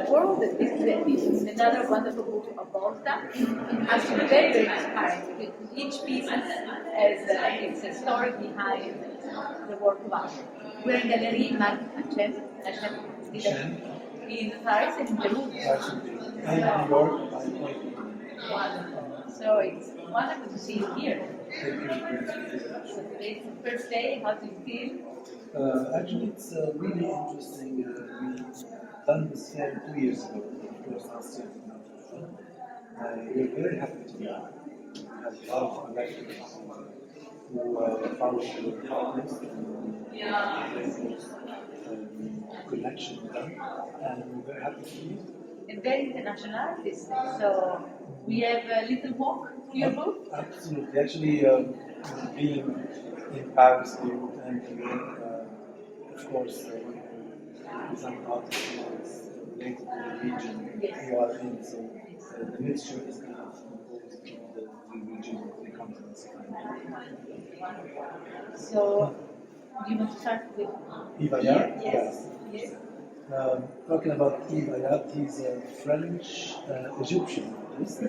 world. This is another wonderful book of Volta. Actually, very, very inspiring. Each piece has its a story behind the work of art. We're in Galerie Hachem in Paris and in Peru. And New York. Wonderful. So it's wonderful to see you here. So today's the first day. How do you feel? Actually, it's really interesting. We've done this fair 2 years ago, of course, last year. We're very happy to have a lot of collectors who follow the partners and connection with them, and we're very happy to meet. A very international artist. So we have a little walk to your book. Absolutely. Actually, being in Paris and of course, some artists is related to the region you are in. So the mixture is kind of composed of the region of the continents. So you want to start with Ibayat? Yes. Talking about Ibayat, he's a French Egyptian artist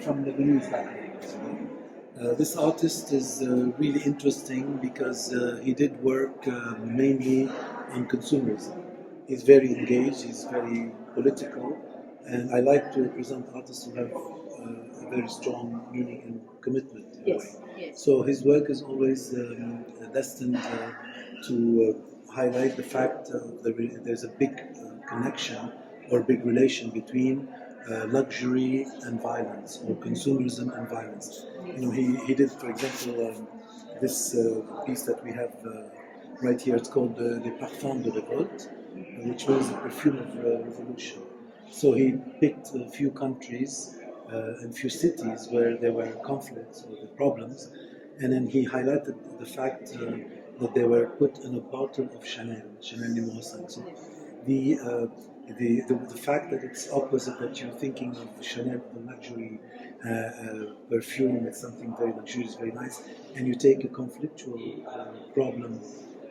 from Lebanese background. This artist is really interesting because he did work mainly on consumerism. He's very engaged, he's very political, and I like to present artists who have a very strong meaning and commitment. Yes. So his work is always destined to highlight the fact that there's a big connection or big relation between luxury and violence, or consumerism and violence. He did, for example, this piece that we have right here. It's called Les Parfums de Révolte, which means the perfume of revolution. So he picked a few countries and few cities where there were conflicts or problems, and then he highlighted the fact that they were put in a bottle of Chanel numéro 5. So the fact that it's opposite, that you're thinking of Chanel, the luxury perfume, it's something very luxurious, very nice, and you take a conflictual problem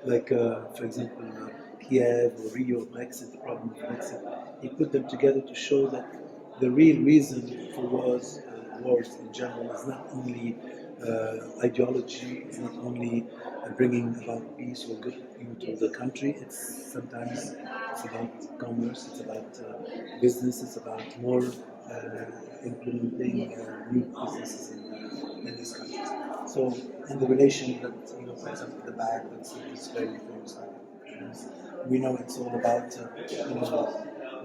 like, for example, Kiev or Rio, Brexit, the problem of Brexit. He put them together to show that the real reason for wars in general is not only ideology, it's not only bringing about peace or good to the country. It's about commerce, it's about business, it's about more implementing new businesses in this country. So, and the relation that, for example, the bag that's very famous. We know it's all about,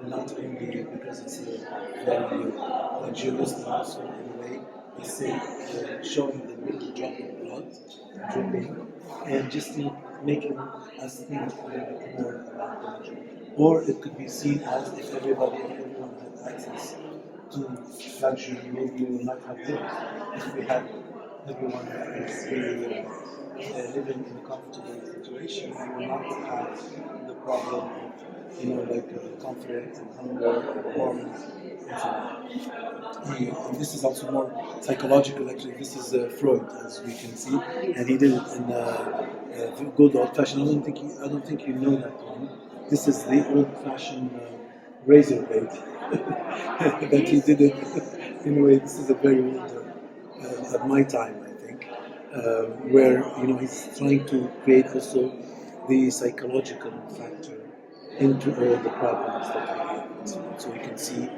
not only because it's very luxurious, but also in a way, we say, showing the little drop of blood dripping, and just making us think a little bit more about the luxury. Or it could be seen as if everyone had access to luxury, maybe we will not have this. If we had everyone is really living in a comfortable situation, we will not have the problem of, like conflict and hunger and wars and so on. And this is also more psychological. Actually, this is Freud, as we can see, and he did it in good old-fashioned. I don't think you know that one. This is the old-fashioned razor blade that he did it. In a way, this is a very old. At my time, I think, where he's trying to create also the psychological factor into all the problems that we have. So you can see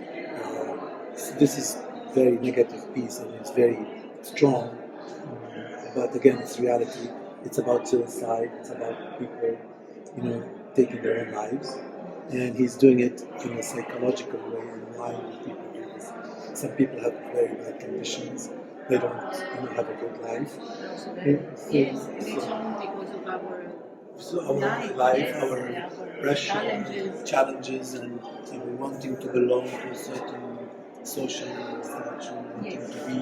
this is very negative piece, and it's very strong. But again, it's reality. It's about suicide. It's about people, taking their own lives, and he's doing it in a psychological way. And why do people do this? Some people have very bad conditions. They don't have a good life. Yes, it is all because of our life, our pressure, challenges, and wanting to belong to a certain social structure, wanting to be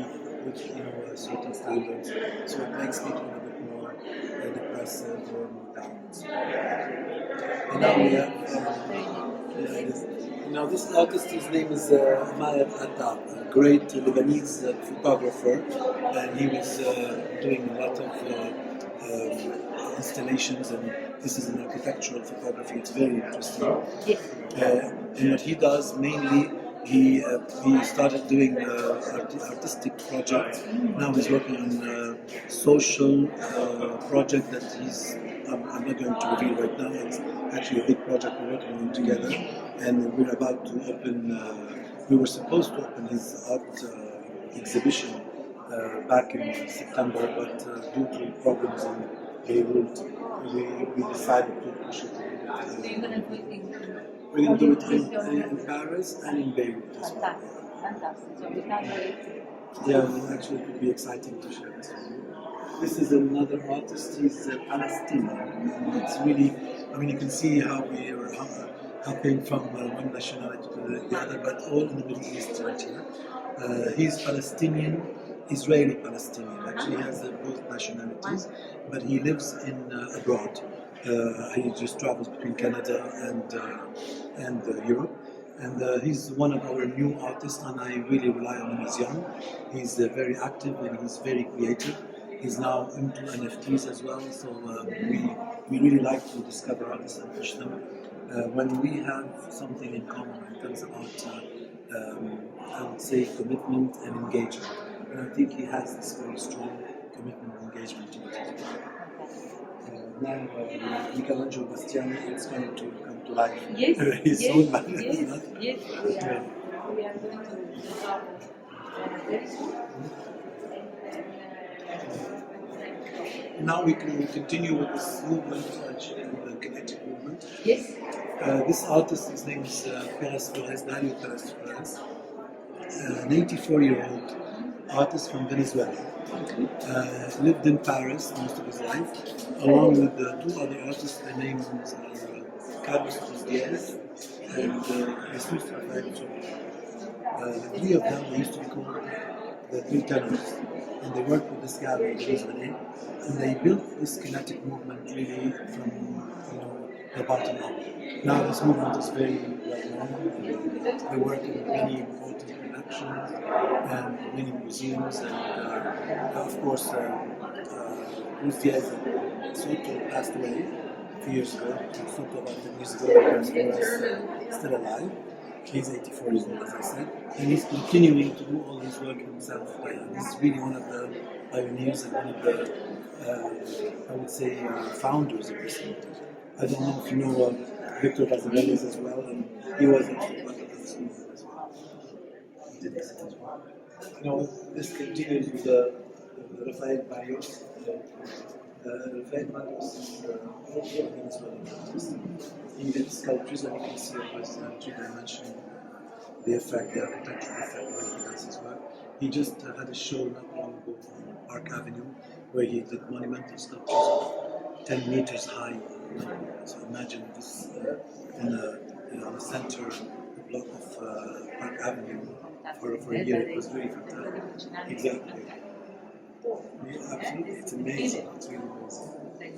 with certain standards. So it makes people a bit more depressive or more down. And now we have. Now this artist, his name is Maher Atta, a great Lebanese photographer, and he was doing a lot of installations, and this is an architectural photography. It's very interesting. Yes. And what he does mainly, he started doing artistic projects. Now he's working on a social project that I'm not going to reveal right now. It's actually a big project we're working on together, and we're about to open. We were supposed to open his art exhibition back in September, but due to problems in Beirut, we decided to push it a little bit. So you're going to do it in We're going to do it in Paris and in Beirut as well. Fantastic. So we can't wait. Yeah, well, actually, it would be exciting to share this with you. This is another artist. He's Palestinian. And it's really, I mean, you can see how we are hopping from one nationality to the other, but all in the Middle East right here. He's Palestinian, Israeli Palestinian. Actually, he has both nationalities, but he lives in abroad. He just travels between Canada and Europe. And he's one of our new artists, and I really rely on him. He's young, he's very active, and he's very creative. He's now into NFTs as well, so we really like to discover artists and push them. When we have something in common, it comes about, I would say, commitment and engagement. And I think he has this very strong commitment and engagement to it. Now, Michelangelo Bastiani is going to come to life. Yes, He's yes, soon, but yes, yes, we are going to start very soon. Now we can continue with this movement, the kinetic movement. Yes. This artist, his name is Dario Perez Perez, an 84-year-old artist from Venezuela. Lived in Paris most of his life, along with two other artists. Their names are Carlos Diaz and Jesus Rafael. The three of them, they used to be called the three tenors, and they worked with this gallery, Galerie, and they built this kinetic movement really from the bottom up. Now this movement is very well known. They work in many important productions and many museums, and of course, Luis Diaz Soto passed away a few years ago. Soto, about 10 years ago, was still alive. He's 84 years old, as I said, and he's continuing to do all his work himself. He's really one of the pioneers and one of the, I would say, founders of this movement. I don't know if you know Victor Vazarelis as well, and he was actually part of this movement as well. He did this as well. This continues with Rafael Barrios. Rafael Barrios is also a Venezuelan artist. He did sculptures, and you can see of his two-dimensional, the effect, the architectural effect that he does as well. He just had a show not long ago on Park Avenue where he did monumental sculptures of 10 meters high. So imagine this in the center block of Park Avenue for a year. It was really fantastic. Exactly. Yeah, absolutely. It's amazing. It's really amazing. And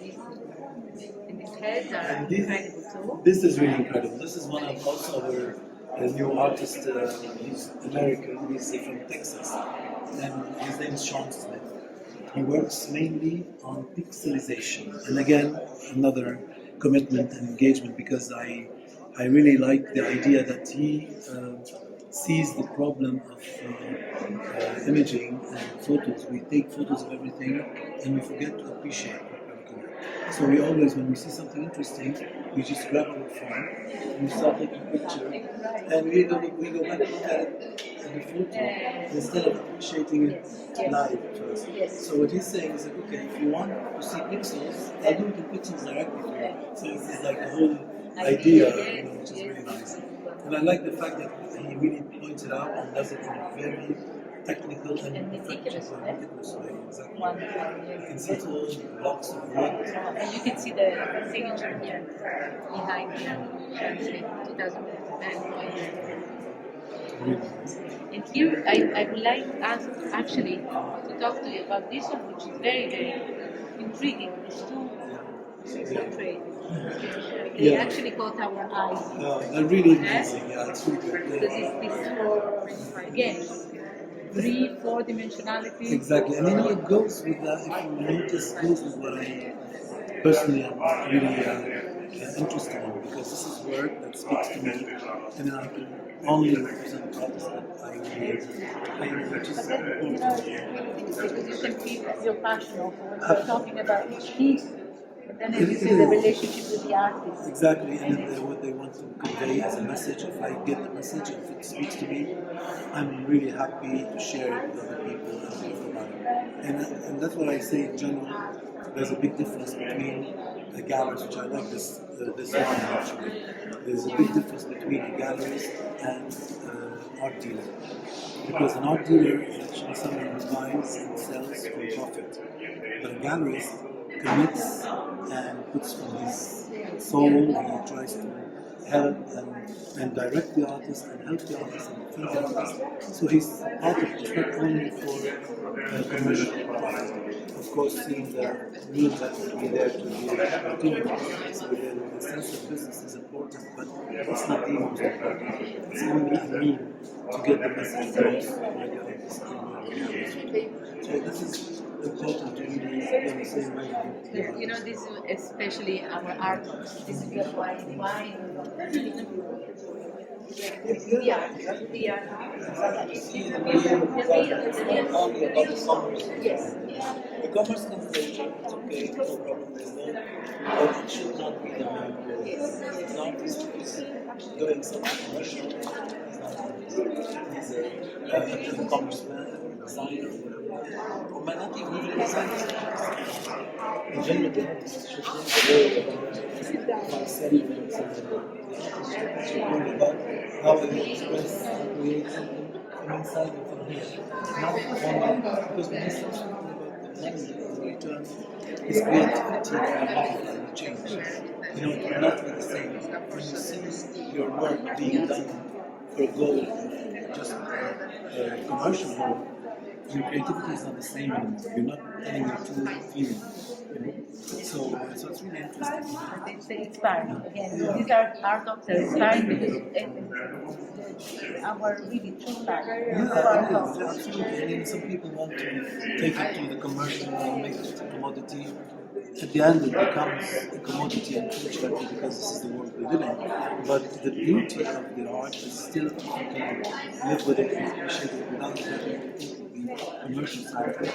his heads are incredible too. This is really incredible. This is one of also our new artists. He's American. He's from Texas, and his name is Sean Smith. He works mainly on pixelization, and again another commitment and engagement, because I really like the idea that he sees the problem of imaging and photos. We take photos of everything and we forget to appreciate what we're looking at. So we always, when we see something interesting, we just grab our phone, we start taking a picture, and we go back and look at it at the photo instead of appreciating it live first. So what he's saying is like, okay, if you want to see pixels, I'll do it in pixels directly for you. So it's like the whole idea, which is really nice. And I like the fact that he really points it out and does it in a very technical and meticulous way. Exactly. You can see it's all blocks of wood. And you can see the signature here behind the 2009. And here I would like us actually to talk to you about this one, which is very, very intriguing. These two trades. They actually caught our eyes. They're really amazing. Yeah, it's really good. Because it's for games. 3, 4 dimensionality. Exactly, and it goes with that. If you notice, goes with what I personally am really interested in, because this is work that speaks to me, and I can only represent artists that I really, which is But then, you important. know, it's really interesting because you can feel your passion also when you're talking about each piece. But then as you see the relationship with the artist. Exactly, and what they want to convey as a message. If I get the message, if it speaks to me, I'm really happy to share it with other people and talk about it. And that's what I say in general. There's a big difference between a gallery, which I like this one actually. There's a big difference between a gallerist and art dealer. Because an art dealer is actually someone who buys and sells for profit. But a gallerist commits and puts from his soul, he tries to help and direct the artist and help the artist and feed the artist. So he's part of it, not only for commercial profit. Of course, seeing the needs that will be there to be able to continue. So the sense of business is important, but it's not the most important. It's only a mean to get the message across by the artist and the gallery. So this is important to really be on the same wavelength. You know, this is especially our art books. This is why the art. Yes. The commerce conversation, it's okay, no problem, there's no, but it should not be the main goal. An artist is doing something commercial, he's not an artist. He's a commerce man, a designer, or might not even a designer. In general, the artist should think about selling themselves. It's really about how I express and create something from inside and from here. Not only because when you say something about the money in return, is creativity can modify and change. You know, it will not be the same. When you see your work being done for a goal, just a commercial goal, your creativity is not the same anymore. You're not telling your true feeling. You know? So it's really interesting. It's inspiring. Again, these are art docs are inspiring because our really true life. Yeah, it is, absolutely. I mean, some people want to take it to the commercial and make it a commodity. At the end, it becomes a commodity, unfortunately, because this is the world we live in. But the beauty of the art is still if you can live with it and appreciate it without letting the commercial side of it.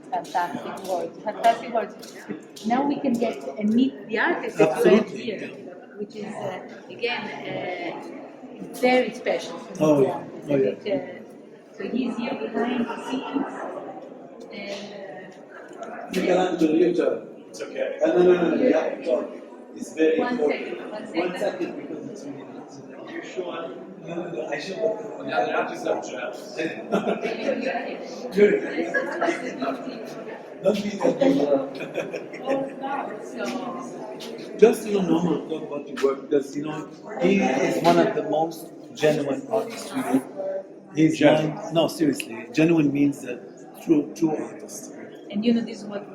Fantastic words, fantastic words. Now we can get and meet the artist that you have Absolutely, here, yeah. which is very special. Oh, yeah. Oh, yeah. So he's here behind the scenes, and Michelangelo, your turn. It's okay. No, yeah, talk. It's very One important. second, 1 1 second. second, because it's really nice. You sure? No, I should. Yeah, the artist are just. Don't be so just normal talk about your work, because he is one of the most genuine artists really. He's Genuine. no, seriously, genuine means that true artist. and this is what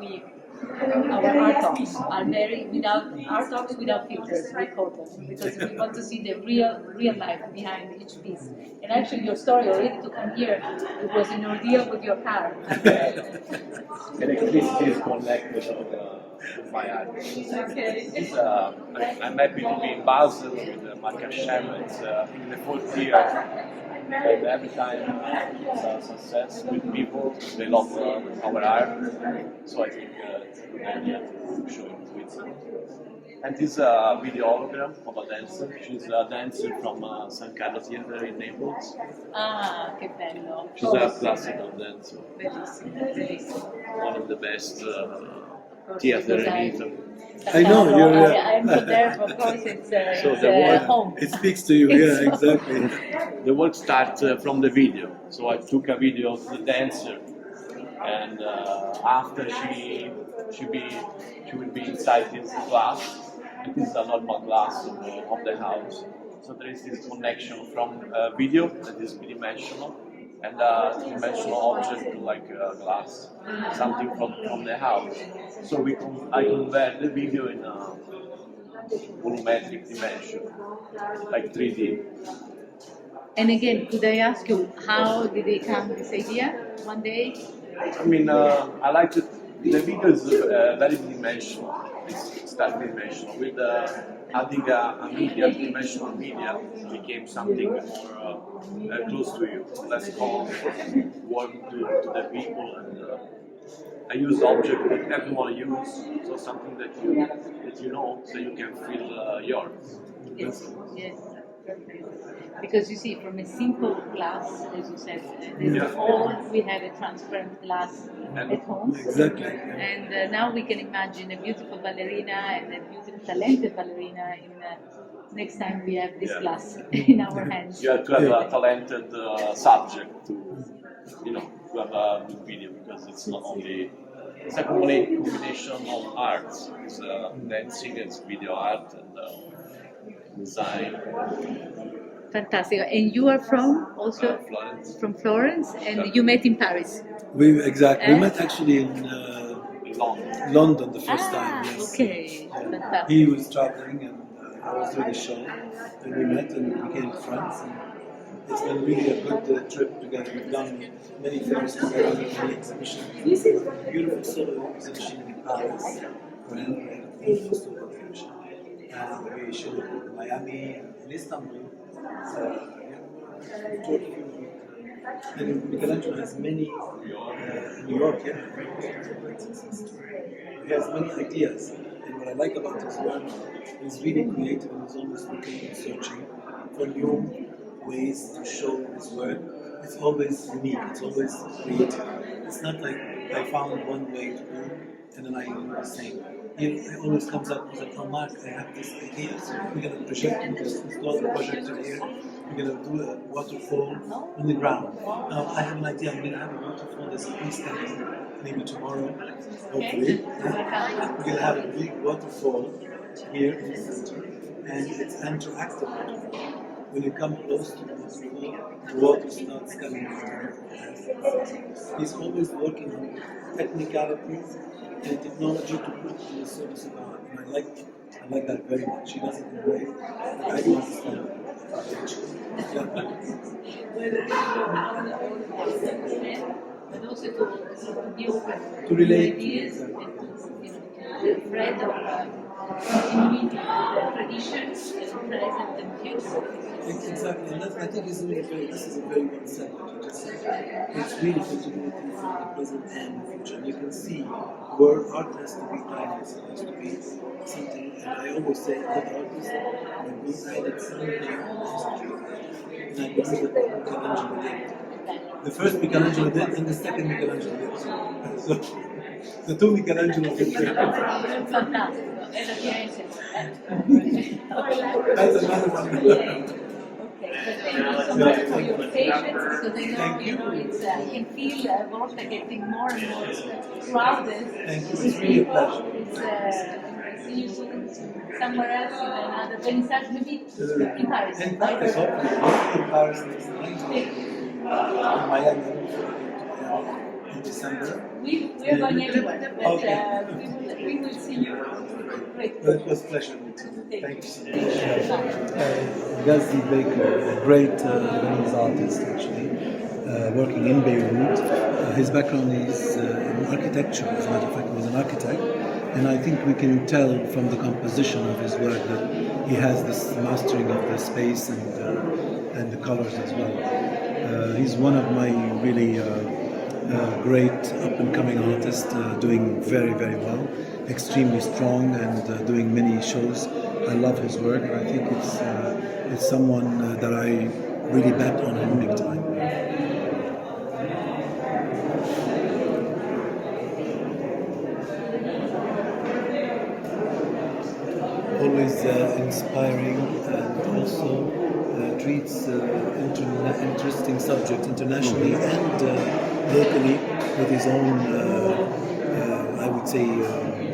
our art talks are very without art talks without filters, we call them, because we want to see the real life behind each piece. And actually your story already to come here, it was an ordeal with your car. Electricity is connected with my art. Okay. I'm happy to be in Basel with Mark Hachem. It's in the 4th year, and every time it's a success with people. They love our art, so I think it's a good idea to show it to Switzerland. And this is a video hologram of a dancer. She's a dancer from San Carlo Theater in Naples. Ah, che bello. She's a classical dancer, Bellissimo, bellissimo. one of the best theater in Italy. I know, you're. I'm not there, of course, it's So the work- home. It speaks to you, yeah, exactly. The work starts from the video. So I took a video of the dancer, and after she will be inside this glass. It is a normal glass of the house. So there is this connection from video that is bidimensional and a dimensional object like glass, something from the house. So I convert the video in a volumetric dimension, like 3D. And again, could I ask you, how did it come this idea one day? I mean, I like it. The video is very dimensional. It's that dimensional. With adding a media, dimensional media, it became something more close to you, less calm, warm to the people. And I use object that everyone uses, so something that you know, so you can feel yours. Yes, yes, perfect. Because you see, from a simple glass, as you said, all we have a transparent glass at home. Exactly. And now we can imagine a beautiful ballerina and a beautiful, talented ballerina in next time we have this glass in our hands. You have to have a talented subject to have a good video, because it's not only. It's a complete combination of arts. It's dancing, it's video art, and design. Fantastic. And you are from also Florence. from Florence, and you met in Paris. We met actually in London. London the first time. Yes. Okay, fantastic. He was traveling and I was doing a show, and we met and became friends. And it's been really a good trip together. We've done many things together, many exhibitions. Beautiful solo exhibition in Paris, for him. We had a beautiful solo exhibition. And we showed in Miami and in Istanbul. And Michelangelo has many, in New York, he has many ideas. And what I like about his work, he's really creative and he's always looking and searching for new ways to show his work. It's always unique, it's always creative. It's not like I found one way to do and then I do the same. He always comes up with like, oh Mark, I have this idea, so we're going to install the projector here, we're going to do a waterfall on the ground. Now I have an idea, I'm going to have a waterfall, there's a place coming, maybe tomorrow, hopefully. We're going to have a big waterfall here in the center, and it's interactive waterfall. When you come close to the waterfall, the water starts coming in. He's always working on technicalities and technology to put in the service of art. And I like that very much. He does it in a way that I don't understand. But also to be open To relate. ideas and to the thread of continuity, the traditions, the present and future. Exactly, and I think this is a very well said what you just said. It's really continuity in the present and the future. And you can see where art has to be timeless, it has to be something, and I always say good artists, when we added something in history, and I believe that Michelangelo did. The first Michelangelo did, and the second Michelangelo did. So, the two Michelangelo did. Fantastic. That's another one. Thank you so much for your patience, because I know it's I can feel Volta getting more and more crowded. Thank you. It's really a pleasure. It's see you soon somewhere else in another vernissage, maybe in Paris. In Paris, hopefully. In Paris next night. In Miami in December. We are going everywhere, but we will see you. Great. Well, it was a pleasure meeting you. Thank you so much. Ghazi Baker, a great Lebanese artist actually, working in Beirut. His background is in architecture, as a matter of fact, he was an architect. And I think we can tell from the composition of his work that he has this mastering of the space and the colors as well. He's one of my really great up-and-coming artists, doing very, very well, extremely strong and doing many shows. I love his work, and I think it's someone that I really bet on him big time. Always inspiring, and also treats interesting subjects internationally and locally with his own, I would say,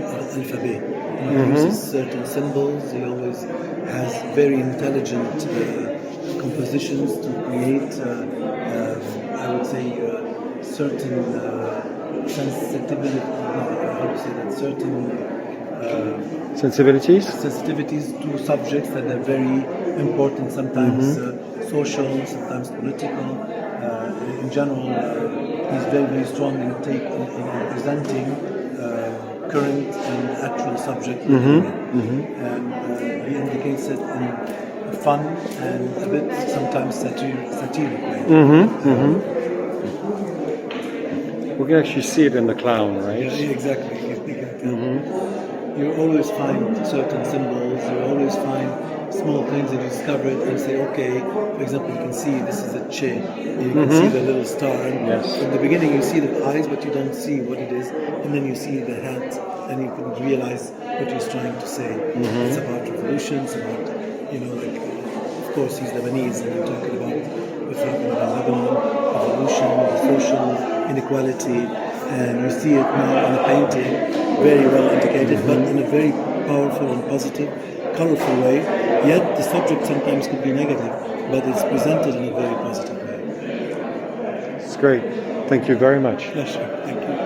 alphabet. He uses certain symbols. He always has very intelligent compositions to create, I would say, certain sensitivity. How to say that? Certain sensitivities to subjects that are very important sometimes social, sometimes political. In general, he's very, very strong in presenting current and actual subject. And he indicates it in a fun and a bit sometimes satiric way. We can actually see it in the clown, right? Yeah, exactly. You always find certain symbols, you always find small things that you discover it and say, okay, for example, you can see this is a chin, you can see the little star, and in the beginning you see the eyes, but you don't see what it is, and then you see the hat, and you can realize what he's trying to say. It's about revolution, it's about, like, of course he's Lebanese, and we're talking about what's happening in Lebanon, revolution, the social inequality, and you see it now in the painting, very well indicated, but in a very powerful and positive, colorful way. Yet the subject sometimes could be negative, but it's presented in a very positive way. It's great. Thank you very much. Pleasure. Thank you.